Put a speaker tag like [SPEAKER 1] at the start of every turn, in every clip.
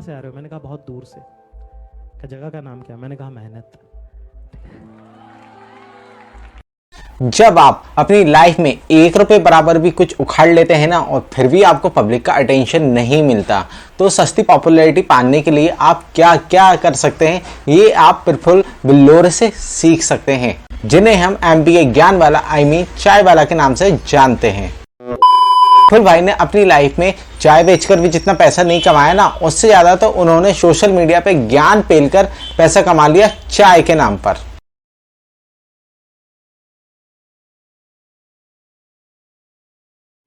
[SPEAKER 1] से आ रहे हो? मैंने कहा बहुत दूर से। कहा जगह का नाम क्या? मैंने कहा मेहनत।
[SPEAKER 2] जब आप अपनी लाइफ में 1 रुपए बराबर भी कुछ उखाड़ लेते हैं ना और फिर भी आपको पब्लिक का अटेंशन नहीं मिलता, तो सस्ती पॉपुलैरिटी पाने के लिए आप क्या क्या कर सकते हैं, ये आप प्रफुल्ल बिल्लोरे से सीख सकते हैं, जिन्हें हम MBA ज्ञान वाला चाय वाला के नाम से जानते हैं। प्रफुल्ल भाई ने अपनी लाइफ में चाय बेचकर भी जितना पैसा नहीं कमाया ना, उससे ज्यादा तो उन्होंने सोशल मीडिया पे ज्ञान पेलकर पैसा कमा लिया चाय के नाम पर।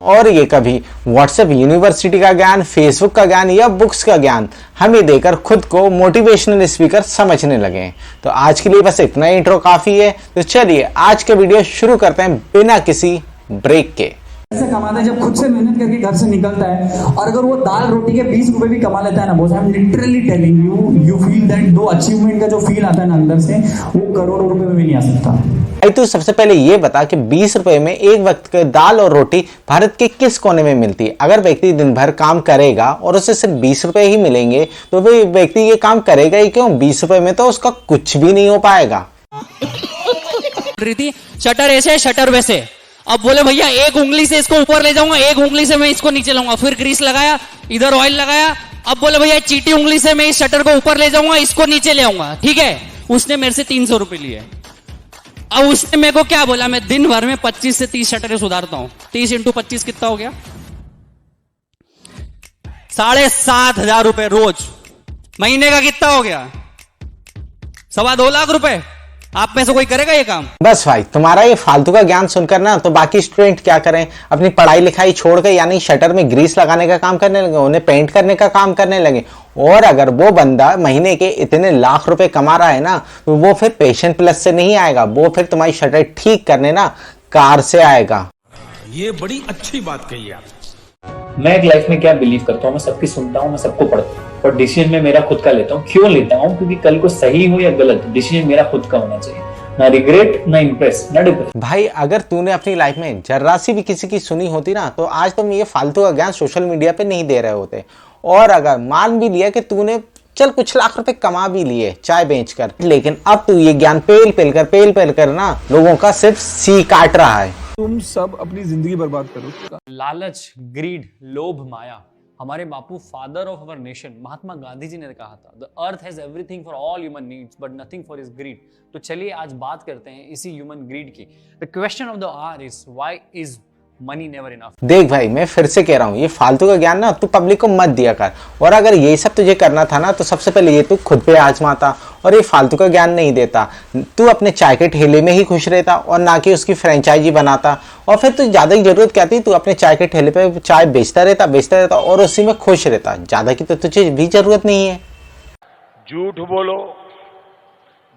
[SPEAKER 2] और ये कभी व्हाट्सएप यूनिवर्सिटी का ज्ञान, फेसबुक का ज्ञान या बुक्स का ज्ञान हमें देकर खुद को मोटिवेशनल स्पीकर समझने लगे। तो आज के लिए बस इतना इंट्रो काफी है। तो चलिए आज का वीडियो शुरू करते हैं बिना किसी ब्रेक के।
[SPEAKER 3] ऐसे कमाता है जब खुद से मेहनत करके घर से निकलता है, और अगर वो दाल रोटी के 20 रुपए भी कमा लेता है ना boss, I am literally telling you feel that दो अचीवमेंट का जो फील आता है ना अंदर से, वो करोड़ों रुपए में भी नहीं आ सकता।
[SPEAKER 2] भाई तू सबसे पहले ये बता कि 20 रुपए में एक वक्त के दाल और रोटी भारत के किस कोने में मिलती है? अगर व्यक्ति दिन भर काम करेगा और उसे सिर्फ 20 रुपए ही मिलेंगे तो वो व्यक्ति ये काम करेगा ही क्यों? 20 रुपए में तो उसका कुछ भी नहीं हो पाएगा।
[SPEAKER 4] शटर ऐसे शटर वैसे। अब बोले भैया एक उंगली से इसको ऊपर ले जाऊंगा, एक उंगली से मैं इसको नीचे लाऊंगा, फिर ग्रीस लगाया, इधर ऑयल लगाया। अब बोले भैया चीटी उंगली से मैं इस शटर को ऊपर ले जाऊंगा, इसको नीचे ले आऊंगा, ठीक है। उसने मेरे से 300 रुपए लिए। अब उसने मेरे को क्या बोला, मैं दिन भर में 25 से 30 शटरें सुधारता हूं। 30 × 25 कितना हो गया? 7,500 रुपए रोज। महीने का कितना हो गया? 2.25 लाख रुपए। आप में से कोई करेगा ये काम?
[SPEAKER 2] बस भाई तुम्हारा ये फालतू का ज्ञान सुनकर ना तो बाकी स्टूडेंट क्या करें, अपनी पढ़ाई लिखाई छोड़कर यानी शटर में ग्रीस लगाने का काम करने लगे, उन्हें पेंट करने का काम करने लगे। और अगर वो बंदा महीने के इतने लाख रुपए कमा रहा है ना, तो वो फिर पेशन प्लस से नहीं आएगा, वो फिर तुम्हारी शटर ठीक करने ना कार से आएगा।
[SPEAKER 5] ये बड़ी अच्छी बात कही आप।
[SPEAKER 6] मैं एक लाइफ में क्या बिलीव करता हूँ, मैं सबकी सुनता हूँ, मैं सबको पढ़ता हूँ, पर डिसीजन मैं मेरा खुद का लेता हूँ। क्यों लेता हूँ? क्योंकि कल को सही हो या गलत, डिसीजन मेरा खुद का होना चाहिए। ना रिग्रेट, ना इम्प्रेस, ना डिप्रेस।
[SPEAKER 2] भाई अगर तूने अपनी लाइफ में जर्रा सी भी किसी की सुनी होती ना, तो आज तुम ये फालतू का ज्ञान सोशल मीडिया पे नहीं दे रहे होते। और अगर मान भी लिया कि तूने चल कुछ लाख रुपए कमा भी लिए चाय बेचकर, लेकिन अब तू ये ज्ञान पेल पेल कर ना लोगों का सिर्फ सी काट रहा है।
[SPEAKER 7] तुम सब अपनी जिंदगी बर्बाद करो।
[SPEAKER 8] लालच, ग्रीड, लोभ, माया। हमारे Bapu father of our nation Mahatma Gandhi ji ने कहा था, the earth has everything for all human needs but nothing for his greed. तो चलिए आज बात करते हैं इसी ह्यूमन ग्रीड की। The question of the hour is why is money never enough.
[SPEAKER 2] देख भाई मैं फिर से कह रहा हूँ, ये फालतू का ज्ञान ना तू पब्लिक को मत दिया कर। और अगर ये सब तुझे करना था ना, तो सबसे पहले ये तू खुद पे आजमाता और ये फालतू का ज्ञान नहीं देता। तू अपने चाय के ठेले में ही खुश रहता और ना कि उसकी फ्रेंचाइजी बनाता। और फिर तू ज्यादा की जरूरत क्या थी? तू अपने चाय के ठेले पे चाय बेचता रहता और उसी में खुश रहता। ज्यादा की तो तुझे भी जरूरत नहीं है।
[SPEAKER 5] झूठ बोलो,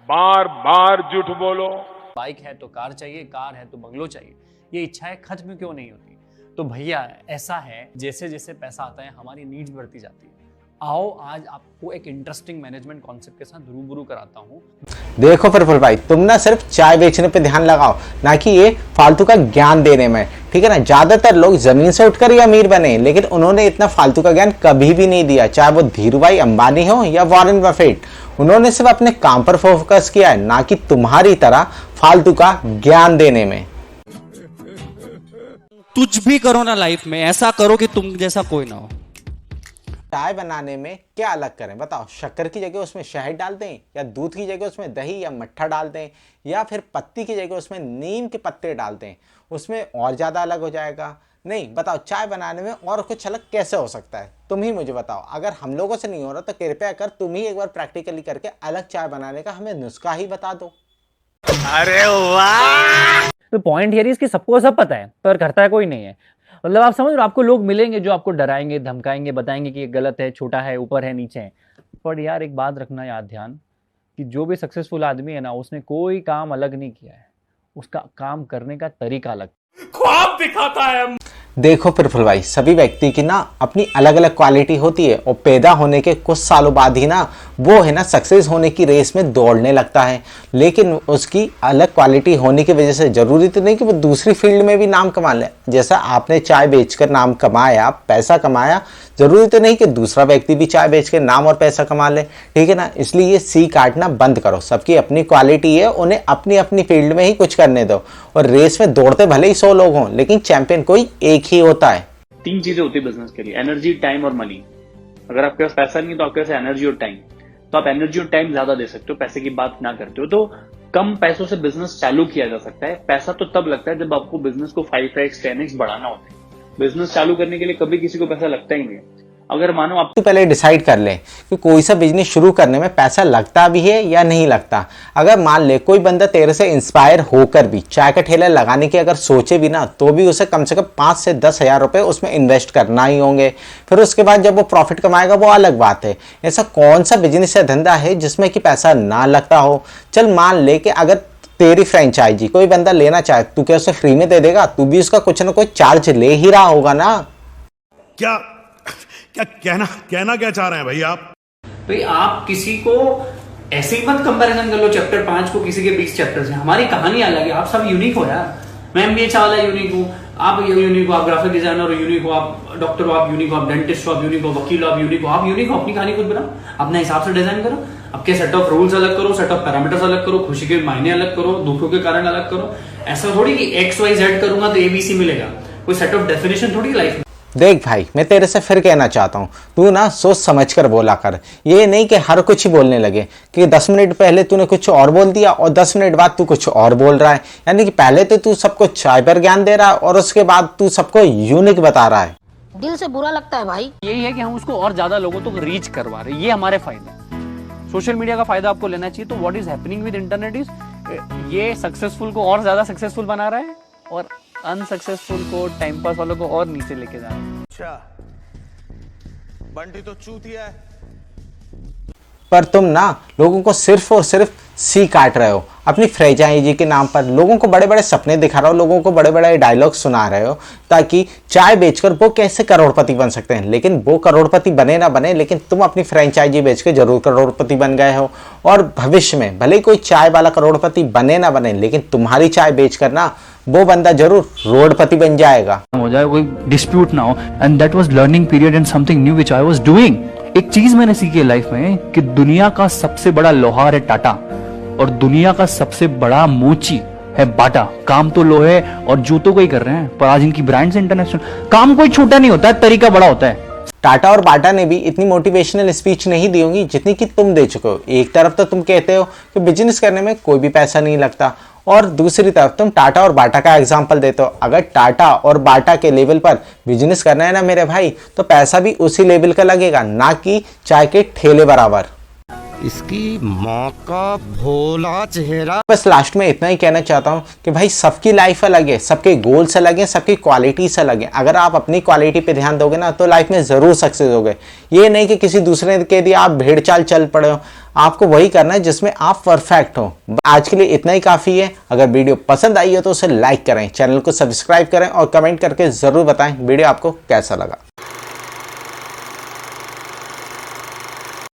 [SPEAKER 5] बार बार झूठ बोलो।
[SPEAKER 8] बाइक है तो कार चाहिए, कार है तो बंगलो चाहिए। ये इच्छाएं खत्म क्यों नहीं होती? तो भैया ऐसा है, जैसे जैसे पैसा आता है हमारी नीड्स बढ़ती जाती है। आओ आज आपको एक इंटरेस्टिंग मैनेजमेंट कॉन्सेप्ट के साथ रूबरू कराता हूँ।
[SPEAKER 2] देखो प्रफुल्ल भाई, तुम ना सिर्फ चाय बेचने पे ध्यान लगाओ, ना कि ये फालतू का ज्ञान देने में, ठीक है ना। ज्यादातर लोग जमीन से उठकर ही अमीर बने, लेकिन उन्होंने इतना फालतू का ज्ञान कभी भी नहीं दिया, चाहे वो धीरूभाई अंबानी हो या वॉरेन बफेट। उन्होंने सिर्फ अपने काम पर फोकस किया है, ना कि तुम्हारी तरह फालतू का ज्ञान देने में।
[SPEAKER 4] कुछ भी करो ना लाइफ में, ऐसा करो कि तुम जैसा कोई ना हो।
[SPEAKER 2] चाय बनाने में क्या अलग करें बताओ? शक्कर की जगह उसमें शहद डाल दें, या दूध की जगह उसमें दही या मट्ठा डाल दें, या फिर पत्ती की जगह उसमें नीम के पत्ते डाल दें, उसमें और ज़्यादा अलग हो जाएगा? नहीं, बताओ चाय बनाने में और कुछ अलग कैसे हो सकता है? तुम ही मुझे बताओ। अगर हम लोगों से नहीं हो रहा तो कृपया कर तुम ही एक बार प्रैक्टिकली करके अलग चाय बनाने का हमें नुस्खा ही बता दो।
[SPEAKER 5] अरे वाह!
[SPEAKER 9] तो पॉइंट ये है कि सबको सब पता है पर करता है कोई नहीं है। मतलब आप समझ रहे हो, आपको लोग मिलेंगे जो आपको डराएंगे, धमकाएंगे, बताएंगे कि ये गलत है, छोटा है, ऊपर है, नीचे है। पर यार एक बात रखना याद ध्यान कि जो भी सक्सेसफुल आदमी है ना, उसने कोई काम अलग नहीं किया है, उसका काम करने का तरीका अलग।
[SPEAKER 5] ख्वाब दिखाता है।
[SPEAKER 2] देखो प्रफुल्ल भाई, सभी व्यक्ति की ना अपनी अलग अलग क्वालिटी होती है और पैदा होने के कुछ सालों बाद ही ना वो है ना सक्सेस होने की रेस में दौड़ने लगता है। लेकिन उसकी अलग क्वालिटी होने की वजह से जरूरी तो नहीं कि वो दूसरी फील्ड में भी नाम कमा ले। जैसा आपने चाय बेचकर नाम कमाया, पैसा कमाया, जरूरी तो नहीं कि दूसरा व्यक्ति भी चाय बेच के नाम और पैसा कमा ले, ठीक है ना। इसलिए ये सी काटना बंद करो। सबकी अपनी क्वालिटी है, उन्हें अपनी अपनी फील्ड में ही कुछ करने दो। और रेस में दौड़ते भले ही 100 लोग हों, लेकिन चैंपियन कोई एक ही होता है।
[SPEAKER 6] 3 चीजें होती है बिजनेस के लिए, एनर्जी, टाइम और मनी। अगर आपके पास पैसा नहीं है तो आपके पास एनर्जी और टाइम, तो आप एनर्जी और टाइम ज्यादा दे सकते हो, पैसे की बात ना करते हो। तो कम पैसों से बिजनेस चालू किया जा सकता है। पैसा तो तब लगता है जब आपको बिजनेस को 5x 10x बढ़ाना होता है। बिजनेस चालू करने के लिए कभी किसी को पैसा लगता ही नहीं है। अगर मानो आप
[SPEAKER 2] तो पहले डिसाइड कर ले कि कोई सा बिजनेस शुरू करने में पैसा लगता भी है या नहीं लगता। अगर मान ले कोई बंदा तेरे से इंस्पायर होकर भी चाय का ठेला लगाने की अगर सोचे भी ना, तो भी उसे कम से कम 5 से 10 हज़ार रुपए उसमें इन्वेस्ट करना ही होंगे। फिर उसके बाद जब वो प्रॉफिट कमाएगा वो अलग बात है। ऐसा कौन सा बिजनेस या धंधा है जिसमें कि पैसा ना लगता हो। चल मान ले कि अगर तेरी फ्रेंचाइजी कोई बंदा लेना चाहे, तू क्या उसे फ्री में दे देगा? तू भी उसका कुछ ना कुछ चार्ज ले ही रहा होगा ना।
[SPEAKER 5] क्या कहना क्या चाह रहे हैं भाई आप?
[SPEAKER 4] भाई आप किसी को ऐसे ही मत कंपैरिजन कर लो चैप्टर 5 को किसी के 20 चैप्टर से। हमारी कहानी अलग है, आप सब यूनिक हो यार। मैं MBA चावला यूनिक हूँ, आप यूनिक हो, आप ग्राफिक डिजाइनर हो यूनिक हो, आप डॉक्टर हो आप यूनिक हो, आप डेंटिस्ट हो आप यूनिक हो, वकील हो आप यूनिक हो, आप यूनिक हो। अपनी कहानी खुद बनाओ, अपने हिसाब से डिजाइन करो, आपके सेट ऑफ रूल्स अलग करो, सेट ऑफ पैरामीटर्स अलग करो, खुशी के मायने अलग करो, दुखों के कारण अलग करो। ऐसा थोड़ी कि XYZ करूंगा तो ABC मिलेगा, कोई सेट ऑफ डेफिनेशन थोड़ी लाइफ में।
[SPEAKER 2] देख भाई, मैं तेरे से फिर कहना चाहता हूँ, तू ना सोच समझ कर बोला कर। ये नहीं कि हर कुछ ही बोलने लगे कि 10 मिनट पहले तूने कुछ और बोल दिया और 10 मिनट बाद तू कुछ और बोल रहा है। यानी कि पहले तो तू सबको चाय पर ज्ञान दे रहा है और उसके बाद तू सबको यूनिक बता रहा है।
[SPEAKER 10] दिल से बुरा लगता है भाई।
[SPEAKER 8] यही है कि हम उसको और ज्यादा लोगों तक रीच करवा रहे हैं, ये हमारे फायदे हैं। सोशल मीडिया का फायदा आपको लेना चाहिए। तो what is happening with internet is ये सक्सेसफुल को और ज्यादा सक्सेसफुल बना रहा है और अनसक्सेसफुल को, टाइम पास वालों को और नीचे लेके जा रहा है।
[SPEAKER 5] अच्छा, बंटी तो चूतिया है।
[SPEAKER 2] पर तुम ना लोगों को सिर्फ और सिर्फ सी काट रहे हो अपनी फ्रेंचाइजी के नाम पर। लोगों को बड़े बड़े सपने दिखा रहे हो, लोगों को बड़े बड़े डायलॉग सुना रहे हो ताकि चाय बेचकर वो कैसे करोड़पति बन सकते हैं। लेकिन वो करोड़पति बने ना बने, लेकिन तुम अपनी फ्रेंचाइजी बेच के जरूर करोड़पति बन गए हो। और भविष्य में भले कोई चाय वाला करोड़पति बने ना बने, लेकिन तुम्हारी चाय बेचकर ना वो बंदा जरूर रोडपति बन जाएगा।
[SPEAKER 9] हो जाए, कोई डिस्प्यूट ना हो। And that was learning period and something new which I was doing. एक चीज मैंने सीखी है लाइफ में कि दुनिया का सबसे बड़ा लोहार है टाटा और दुनिया का सबसे बड़ा मोची है बाटा। काम तो लोहे और जूतों को ही कर रहे हैं, पर आज इनकी ब्रांड्स इंटरनेशनल। काम कोई छोटा नहीं होता है, तरीका बड़ा होता है।
[SPEAKER 2] टाटा और बाटा ने भी इतनी मोटिवेशनल स्पीच नहीं दी होंगी जितनी कि तुम दे चुके हो। एक तरफ तो तुम कहते हो कि बिजनेस करने में कोई भी पैसा नहीं लगता, और दूसरी तरफ तुम टाटा और बाटा का एग्जाम्पल देते हो। अगर टाटा और बाटा के लेवल पर बिजनेस करना है ना मेरे भाई, तो पैसा भी उसी लेवल का लगेगा, ना कि चाय के ठेले बराबर।
[SPEAKER 11] इसकी माँ का भोला चेहरा।
[SPEAKER 2] बस लास्ट में इतना ही कहना चाहता हूँ कि भाई सबकी लाइफ अलग है, सबके गोल्स अलग हैं, सबकी क्वालिटीज अलग हैं। अगर आप अपनी क्वालिटी पे ध्यान दोगे ना तो लाइफ में जरूर सक्सेस होगे। ये नहीं कि किसी दूसरे के लिए आप भेड़ चाल चल पड़े हो। आपको वही करना है जिसमें आप परफेक्ट हो। आज के लिए इतना ही काफी है। अगर वीडियो पसंद आई हो तो उसे लाइक करें, चैनल को सब्सक्राइब करें और कमेंट करके जरूर बताएं वीडियो आपको कैसा लगा।